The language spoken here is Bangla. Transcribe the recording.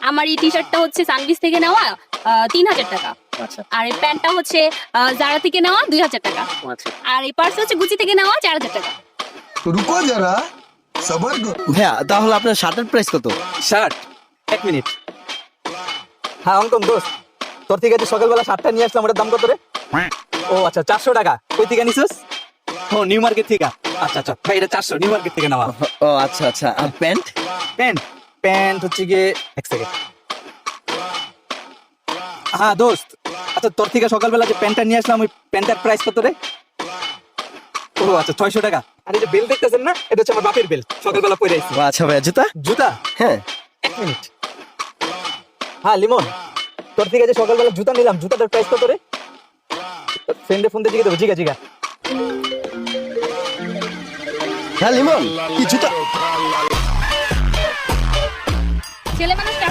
আমার এই টি শার্টটা হচ্ছে সানবিস থেকে নেওয়া 3,000 টাকা। আচ্ছা আর এই প্যান্টটা হচ্ছে জারা থেকে নেওয়া 2,000 টাকা। আচ্ছা আর এই পার্স হচ্ছে গুচি থেকে নেওয়া 4,000 টাকা। रुको जरा सबर करो। ভাইয়া তাহলে আপনার শার্টের প্রাইস কত? Shirt 1 minute. হ্যাঁ অঙ্কন দোস্ত, তোর থেকে যে সকালবেলা শার্টটা নিয়ে আসলাম ওটার দাম কত রে? ও আচ্ছা 400 টাকা। কই থেকে নিছিস? ও নিউ মার্কেট থেকে। আচ্ছা আচ্ছা ভাই, এটা 400 নিউ মার্কেট থেকে নেওয়া। ও আচ্ছা আচ্ছা। আর প্যান্ট? প্যান্ট প্যান্ট হচ্ছে গিয়ে এক সেকেন্ড। হ্যাঁ দোস্ত, আচ্ছা তোর থেকে সকালবেলা যে প্যান্টটা নিয়ে আসলাম ওই প্যান্টটার প্রাইস কত রে? ও আচ্ছা 600 টাকা। আর এই যে বেল দেখতেছেন না, এটা হচ্ছে আমার বাপের বেল, সকালবেলা পরে আইছি। ও আচ্ছা ভাইয়া, জুতা? জুতা হ্যাঁ। 1 মিনিট। হ্যাঁ লিমন, তোর থেকে যে সকালবেলা জুতা নিলাম, জুতাটার প্রাইস কত রে? ফ্রেন্ডে ফোন দিয়ে জিজ্ঞেস দেবো। জিগা জিগা। হ্যাঁ লিমন, কি জুতা? ছেলে মানুষ